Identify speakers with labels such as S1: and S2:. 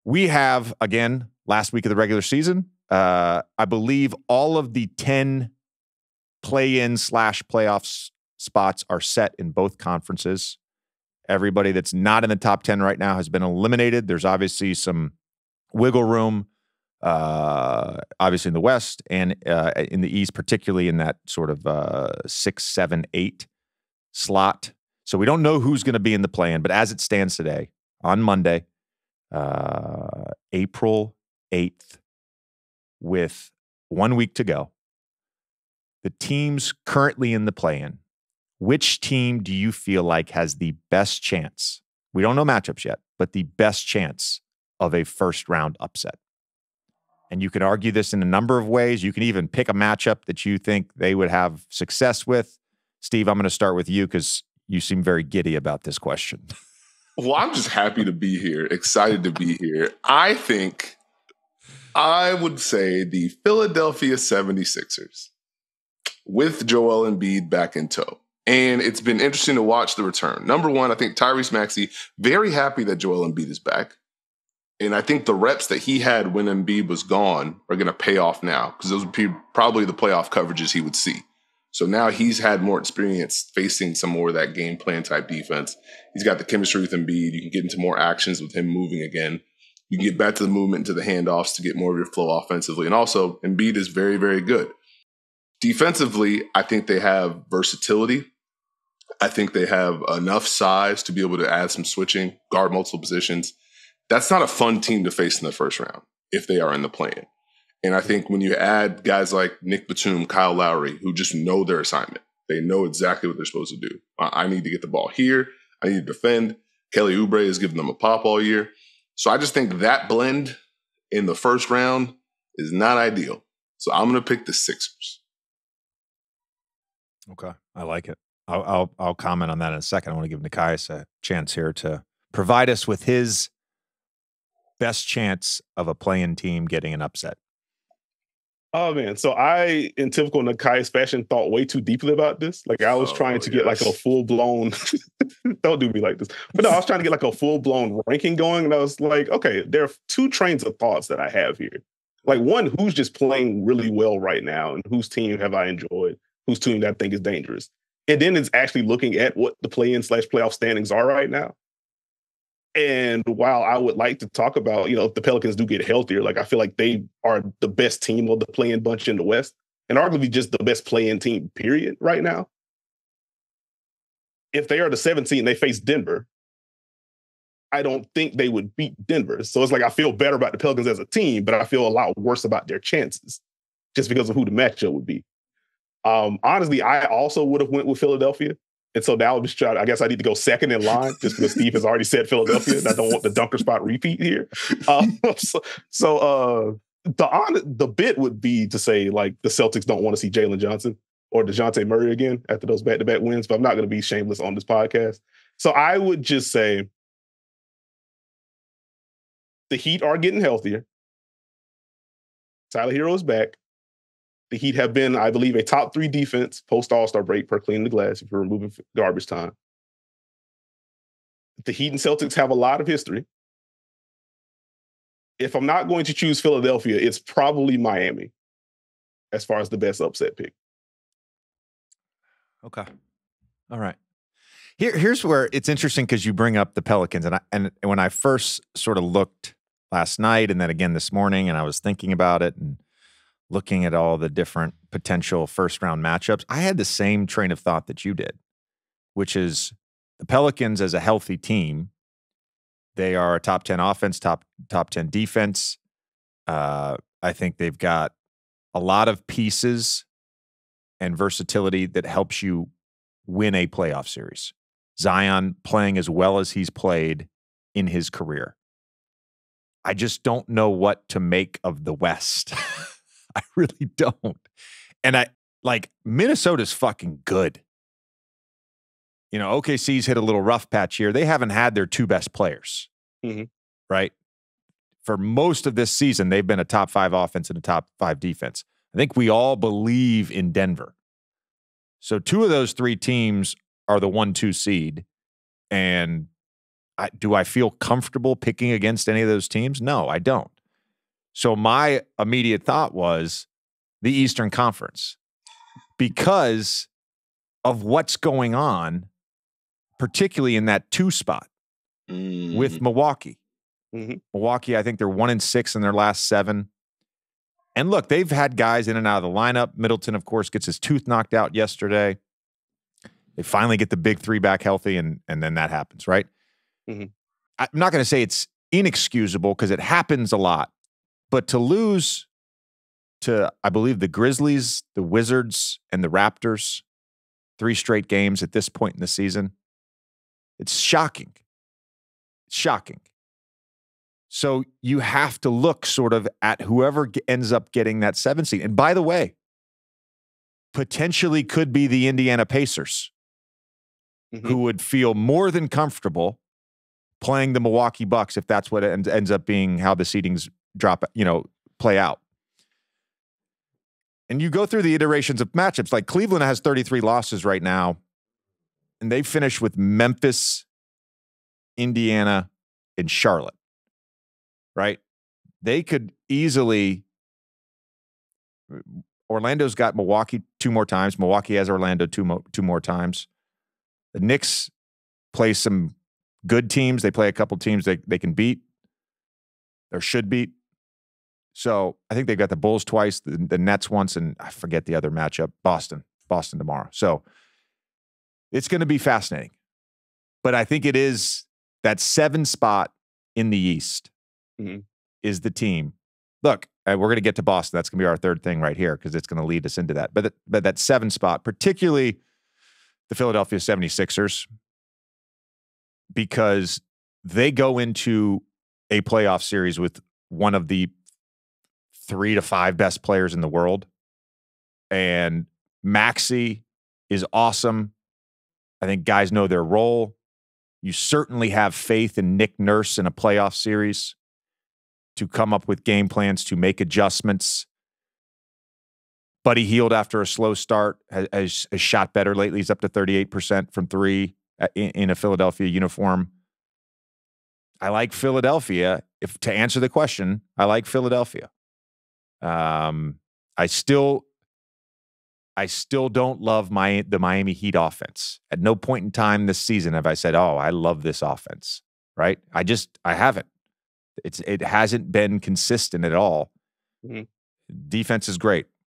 S1: We have, again, last week of the regular season, I believe all of the 10 play-in / playoffs spots are set in both conferences. Everybody that's not in the top 10 right now has been eliminated. There's obviously some wiggle room, obviously in the West and in the East, particularly in that sort of 6, 7, 8 slot. So we don't know who's going to be in the play-in, but as it stands today, on Monday, April 8th, with 1 week to go, the teams currently in the play-in, which team do you feel like has the best chance? We don't know matchups yet, but the best chance of a first-round upset. And you can argue this in a number of ways. You can even pick a matchup that you think they would have success with. Steve, I'm going to start with you because you seem very giddy about this question.
S2: Well, I'm just happy to be here, excited to be here. I think I would say the Philadelphia 76ers with Joel Embiid back in tow. And it's been interesting to watch the return. Number one, I think Tyrese Maxey, very happy that Joel Embiid is back. And I think the reps that he had when Embiid was gone are going to pay off now because those would be probably the playoff coverages he would see. So now he's had more experience facing some more of that game plan type defense. He's got the chemistry with Embiid. You can get into more actions with him moving again. You can get back to the movement, to the handoffs to get more of your flow offensively. And also, Embiid is very, very good. Defensively, I think they have versatility. I think they have enough size to be able to add some switching, guard multiple positions. That's not a fun team to face in the first round if they are in the play-in. And I think when you add guys like Nick Batum, Kyle Lowry, who just know their assignment, they know exactly what they're supposed to do. I need to get the ball here. I need to defend. Kelly Oubre has given them a pop all year. So I just think that blend in the first round is not ideal. So I'm going to pick the Sixers.
S1: Okay, I like it. I'll comment on that in a second. I want to give Nekias a chance here to provide us with his best chance of a play-in team getting an upset.
S3: Oh, man. So I, in typical Nekias fashion, thought way too deeply about this. Like, I was trying to get like a full-blown – don't do me like this. But no, I was trying to get like a full-blown ranking going. And I was like, okay, there are two trains of thoughts that I have here. Like, one, who's just playing really well right now and whose team have I enjoyed, whose team that I think is dangerous. And then it's actually looking at what the play-in / playoff standings are right now. And while I would like to talk about, if the Pelicans do get healthier, like I feel like they are the best team of the play-in bunch in the West and arguably just the best play-in team, period, right now. If they are the 17 and they face Denver, I don't think they would beat Denver. So it's like I feel better about the Pelicans as a team, but I feel a lot worse about their chances just because of who the matchup would be. Honestly, I also would have went with Philadelphia. And so now I guess I need to go second in line just because Steve has already said Philadelphia and I don't want the dunker spot repeat here. The bit would be to say like the Celtics don't want to see Jalen Johnson or DeJounte Murray again after those back-to-back wins, but I'm not going to be shameless on this podcast. So I would just say the Heat are getting healthier. Tyler Hero is back. The Heat have been, I believe, a top 3 defense post All-Star break per cleaning the glass if you're removing garbage time. The Heat and Celtics have a lot of history. If I'm not going to choose Philadelphia, it's probably Miami as far as the best upset pick.
S1: Okay. All right. Here's where it's interesting because you bring up the Pelicans. And when I first sort of looked last night and then again this morning and I was thinking about it and looking at all the different potential first-round matchups, I had the same train of thought that you did, which is the Pelicans as a healthy team, they are a top 10 offense, top 10 defense. I think they've got a lot of pieces and versatility that helps you win a playoff series. Zion playing as well as he's played in his career. I just don't know what to make of the West. I really don't. And Minnesota's fucking good. OKC's hit a little rough patch here. They haven't had their 2 best players, right? For most of this season, they've been a top 5 offense and a top 5 defense. I think we all believe in Denver. So 2 of those 3 teams are the 1-2 seed. And do I feel comfortable picking against any of those teams? No, I don't. So my immediate thought was the Eastern Conference because of what's going on, particularly in that 2 spot with Milwaukee.
S3: Mm-hmm.
S1: Milwaukee, I think they're 1-6 in their last 7. And look, they've had guys in and out of the lineup. Middleton, of course, gets his tooth knocked out yesterday. They finally get the big 3 back healthy, and then that happens, right?
S3: Mm-hmm.
S1: I'm not going to say it's inexcusable because it happens a lot. But to lose to, I believe, the Grizzlies, the Wizards, and the Raptors, 3 straight games at this point in the season, it's shocking. It's shocking. So you have to look sort of at whoever ends up getting that 7 seed. And by the way, potentially could be the Indiana Pacers, who would feel more than comfortable playing the Milwaukee Bucks if that's what ends up being how the seedings play out. And you go through the iterations of matchups. Like Cleveland has 33 losses right now, and they finish with Memphis, Indiana, and Charlotte. Right? They could easily. Orlando's got Milwaukee 2 more times. Milwaukee has Orlando 2 more times. The Knicks play some good teams. They play a couple teams they can beat or should beat. So I think they've got the Bulls twice, the Nets once, and I forget the other matchup, Boston tomorrow. So it's going to be fascinating. But I think it is that 7 spot in the East is the team. Look, we're going to get to Boston. That's going to be our 3rd thing right here because it's going to lead us into that. But that 7 spot, particularly the Philadelphia 76ers, because they go into a playoff series with one of the 3 to 5 best players in the world. And Maxey is awesome. I think guys know their role. You certainly have faith in Nick Nurse in a playoff series to come up with game plans, to make adjustments. Buddy Hield, after a slow start, has shot better lately. He's up to 38% from 3 in a Philadelphia uniform. I like Philadelphia. To answer the question, I like Philadelphia. I still don't love the Miami Heat offense. At no point in time this season have I said, "Oh, I love this offense." Right? I haven't. It hasn't been consistent at all. Defense is great.